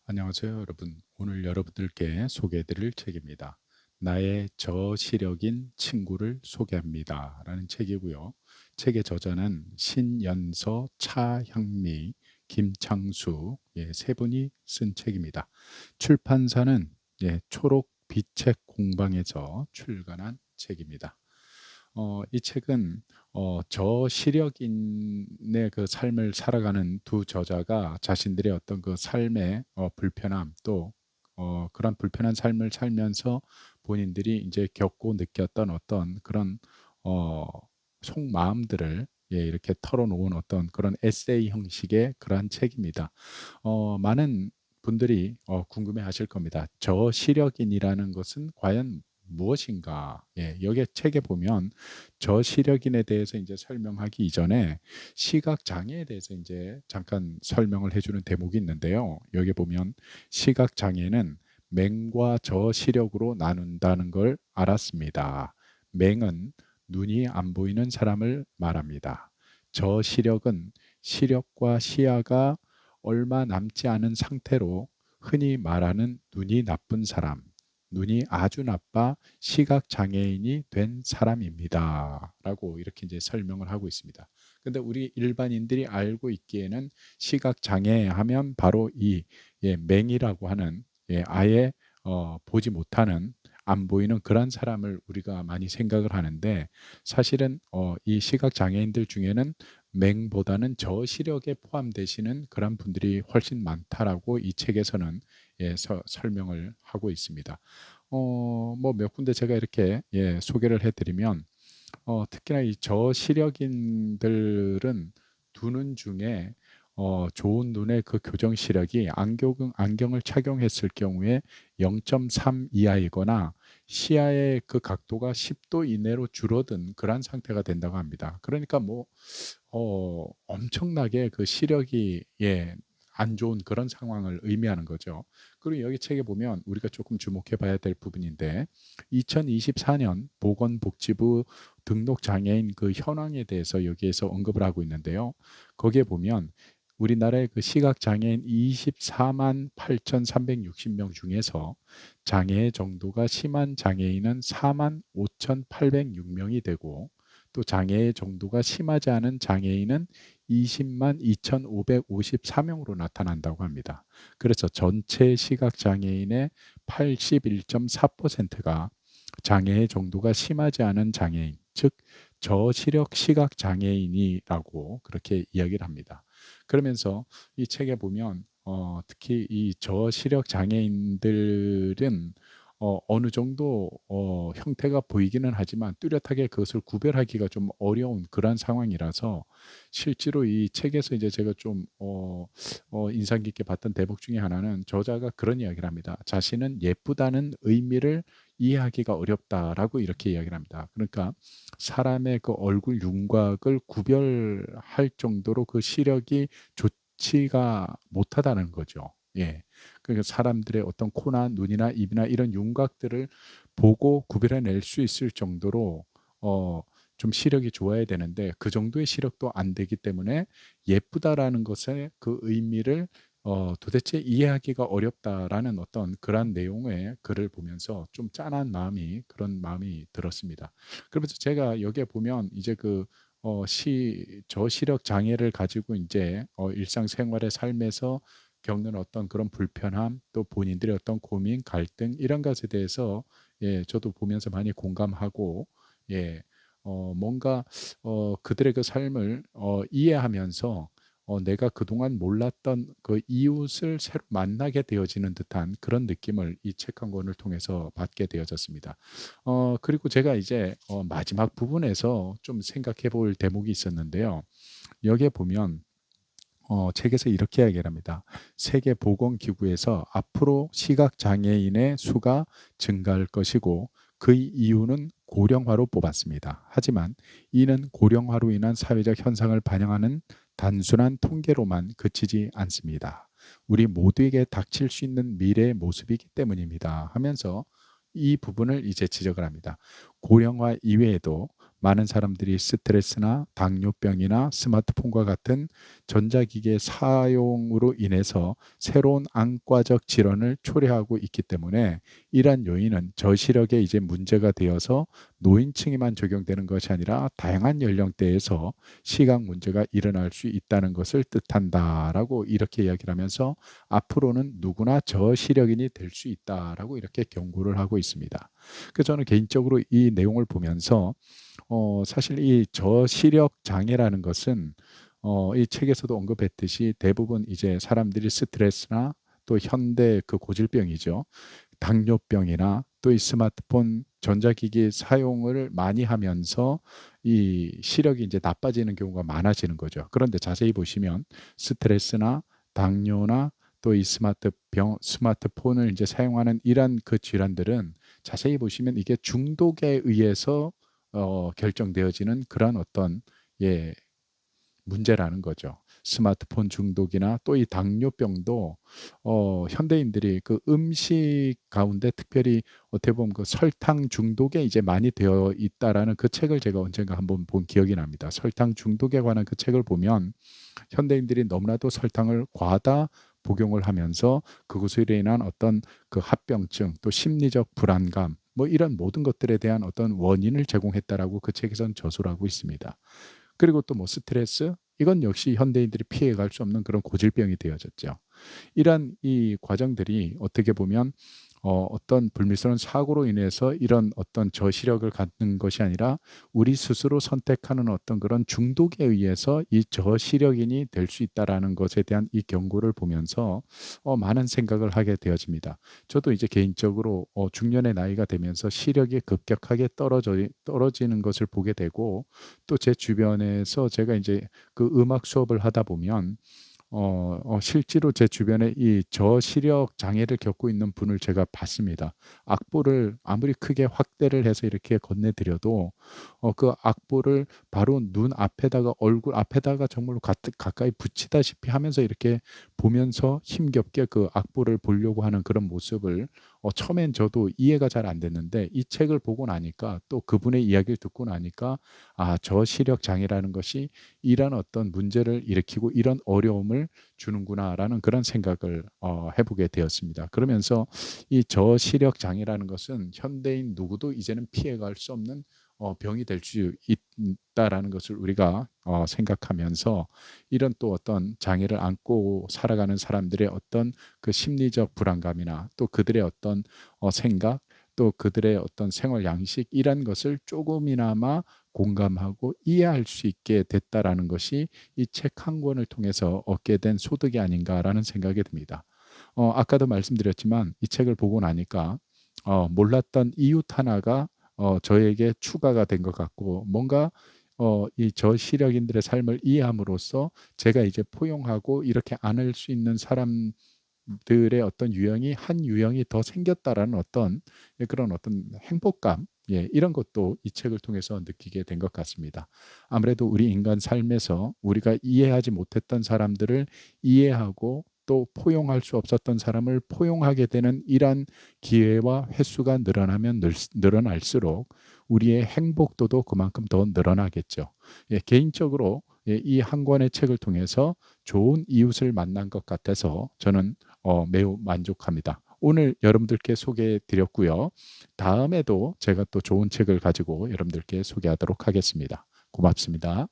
안녕하세요, 여러분. 오늘 여러분들께 소개해드릴 책입니다. 나의 저시력인 친구를 소개합니다. 라는 책이고요. 책의 저자는 신연서, 차향미, 김창수 세 분이 쓴 책입니다. 출판사는 초록 비책 공방에서 출간한 책입니다. 이 책은 저시력인의 그 삶을 살아가는 두 저자가 자신들의 어떤 그 삶의 불편함 또 그런 불편한 삶을 살면서 본인들이 이제 겪고 느꼈던 어떤 그런 어, 속마음들을 이렇게 털어놓은 어떤 그런 에세이 형식의 그러한 책입니다. 많은 분들이 궁금해하실 겁니다. 저시력인이라는 것은 과연 무엇인가? 여기 책에 보면 저시력인에 대해서 이제 설명하기 이전에 시각 장애에 대해서 이제 잠깐 설명을 해주는 대목이 있는데요. 여기 보면 시각 장애는 맹과 저시력으로 나눈다는 걸 알았습니다. 맹은 눈이 안 보이는 사람을 말합니다. 저시력은 시력과 시야가 얼마 남지 않은 상태로 흔히 말하는 눈이 나쁜 사람, 눈이 아주 나빠 시각 장애인이 된 사람입니다. 라고 이렇게 이제 설명을 하고 있습니다. 근데 우리 일반인들이 알고 있기에는 시각 장애 하면 바로 이 맹이라고 하는 아예 보지 못하는 안 보이는 그런 사람을 우리가 많이 생각을 하는데 사실은 이 시각 장애인들 중에는 맹보다는 저시력에 포함되시는 그런 분들이 훨씬 많다라고 이 책에서는 설명을 하고 있습니다. 뭐 몇 군데 제가 이렇게 소개를 해드리면 특히나 이 저시력인들은 두 눈 중에 좋은 눈의 그 교정 시력이 안경을 착용했을 경우에 0.3 이하이거나 시야의 그 각도가 10도 이내로 줄어든 그런 상태가 된다고 합니다. 그러니까 뭐 엄청나게 그 시력이 안 좋은 그런 상황을 의미하는 거죠. 그리고 여기 책에 보면 우리가 조금 주목해 봐야 될 부분인데 2024년 보건복지부 등록 장애인 그 현황에 대해서 여기에서 언급을 하고 있는데요. 거기에 보면 우리나라의 그 시각 장애인 24만 8,360명 중에서 장애 정도가 심한 장애인은 4만 5,806명이 되고 또 장애의 정도가 심하지 않은 장애인은 20만 2,554명으로 나타난다고 합니다. 그래서 전체 시각 장애인의 81.4%가 장애의 정도가 심하지 않은 장애인, 즉 저시력 시각 장애인이라고 그렇게 이야기를 합니다. 그러면서 이 책에 보면 특히 이 저시력 장애인들은 어느 정도 형태가 보이기는 하지만 뚜렷하게 그것을 구별하기가 좀 어려운 그런 상황이라서 실제로 이 책에서 이제 제가 좀 인상 깊게 봤던 대목 중에 하나는 저자가 그런 이야기를 합니다. 자신은 예쁘다는 의미를 이해하기가 어렵다라고 이렇게 이야기를 합니다. 그러니까 사람의 그 얼굴 윤곽을 구별할 정도로 그 시력이 좋지가 못하다는 거죠. 그러니까 사람들의 어떤 코나 눈이나 입이나 이런 윤곽들을 보고 구별해낼 수 있을 정도로 좀 시력이 좋아야 되는데 그 정도의 시력도 안 되기 때문에 예쁘다라는 것의 그 의미를 도대체 이해하기가 어렵다라는 어떤 그런 내용의 글을 보면서 좀 짠한 마음이 그런 마음이 들었습니다. 그러면서 제가 여기에 보면 이제 그 저시력 장애를 가지고 이제 일상생활의 삶에서 겪는 어떤 그런 불편함 또 본인들의 어떤 고민, 갈등 이런 것에 대해서 저도 보면서 많이 공감하고 예, 뭔가 그들의 그 삶을 이해하면서 내가 그동안 몰랐던 그 이웃을 새로 만나게 되어지는 듯한 그런 느낌을 이 책 한 권을 통해서 받게 되어졌습니다. 그리고 제가 이제 마지막 부분에서 좀 생각해 볼 대목이 있었는데요. 여기에 보면 책에서 이렇게 이야기를 합니다. 세계보건기구에서 앞으로 시각장애인의 수가 증가할 것이고 그 이유는 고령화로 뽑았습니다. 하지만 이는 고령화로 인한 사회적 현상을 반영하는 단순한 통계로만 그치지 않습니다. 우리 모두에게 닥칠 수 있는 미래의 모습이기 때문입니다. 하면서 이 부분을 이제 지적을 합니다. 고령화 이외에도 많은 사람들이 스트레스나 당뇨병이나 스마트폰과 같은 전자기기의 사용으로 인해서 새로운 안과적 질환을 초래하고 있기 때문에 이러한 요인은 저시력에 이제 문제가 되어서 노인층에만 적용되는 것이 아니라 다양한 연령대에서 시각 문제가 일어날 수 있다는 것을 뜻한다라고 이렇게 이야기를 하면서 앞으로는 누구나 저시력인이 될 수 있다라고 이렇게 경고를 하고 있습니다. 그래서 저는 개인적으로 이 내용을 보면서 사실 이 저시력 장애라는 것은 이 책에서도 언급했듯이 대부분 이제 사람들이 스트레스나 또 현대 그 고질병이죠. 당뇨병이나 또 이 스마트폰 전자기기 사용을 많이 하면서 이 시력이 이제 나빠지는 경우가 많아지는 거죠. 그런데 자세히 보시면 스트레스나 당뇨나 또 이 스마트폰을 이제 사용하는 이런 그 질환들은 자세히 보시면 이게 중독에 의해서 결정되어지는 그런 어떤 예 문제라는 거죠. 스마트폰 중독이나 또 이 당뇨병도 현대인들이 그 음식 가운데 특별히 어떻게 보면 그 설탕 중독에 이제 많이 되어 있다라는 그 책을 제가 언젠가 한번 본 기억이 납니다. 설탕 중독에 관한 그 책을 보면 현대인들이 너무나도 설탕을 과다 복용을 하면서 그것으로 인한 어떤 그 합병증 또 심리적 불안감 뭐 이런 모든 것들에 대한 어떤 원인을 제공했다라고 그 책에서는 저술을 하고 있습니다. 그리고 또 뭐 스트레스 이건 역시 현대인들이 피해갈 수 없는 그런 고질병이 되어졌죠. 이러한 이 과정들이 어떻게 보면 어떤 불미스러운 사고로 인해서 이런 어떤 저시력을 갖는 것이 아니라 우리 스스로 선택하는 어떤 그런 중독에 의해서 이 저시력인이 될 수 있다라는 것에 대한 이 경고를 보면서 많은 생각을 하게 되어집니다. 저도 이제 개인적으로 중년의 나이가 되면서 시력이 급격하게 떨어지는 것을 보게 되고 또 제 주변에서 제가 이제 그 음악 수업을 하다 보면 실제로 제 주변에 이 저시력 장애를 겪고 있는 분을 제가 봤습니다. 악보를 아무리 크게 확대를 해서 이렇게 건네 드려도 그 악보를 바로 눈 앞에다가 얼굴 앞에다가 정말로 가까이 붙이다시피 하면서 이렇게 보면서 힘겹게 그 악보를 보려고 하는 그런 모습을 처음엔 저도 이해가 잘 안 됐는데 이 책을 보고 나니까 또 그분의 이야기를 듣고 나니까 저시력 장애라는 것이 이런 어떤 문제를 일으키고 이런 어려움을 주는구나라는 그런 생각을 해보게 되었습니다. 그러면서 이 저시력 장애라는 것은 현대인 누구도 이제는 피해갈 수 없는 병이 될 수 있다라는 것을 우리가 생각하면서 이런 또 어떤 장애를 안고 살아가는 사람들의 어떤 그 심리적 불안감이나 또 그들의 어떤 생각 또 그들의 어떤 생활 양식 이런 것을 조금이나마 공감하고 이해할 수 있게 됐다라는 것이 이 책 한 권을 통해서 얻게 된 소득이 아닌가라는 생각이 듭니다. 아까도 말씀드렸지만 이 책을 보고 나니까 몰랐던 이웃 하나가 저에게 추가가 된 것 같고 뭔가 이 저시력인들의 삶을 이해함으로써 제가 이제 포용하고 이렇게 안을 수 있는 사람들의 어떤 유형이 한 유형이 더 생겼다라는 어떤 그런 어떤 행복감 이런 것도 이 책을 통해서 느끼게 된 것 같습니다. 아무래도 우리 인간 삶에서 우리가 이해하지 못했던 사람들을 이해하고 또 포용할 수 없었던 사람을 포용하게 되는 이러한 기회와 횟수가 늘어날수록 우리의 행복도도 그만큼 더 늘어나겠죠. 개인적으로 이 한 권의 책을 통해서 좋은 이웃을 만난 것 같아서 저는 매우 만족합니다. 오늘 여러분들께 소개해 드렸고요. 다음에도 제가 또 좋은 책을 가지고 여러분들께 소개하도록 하겠습니다. 고맙습니다.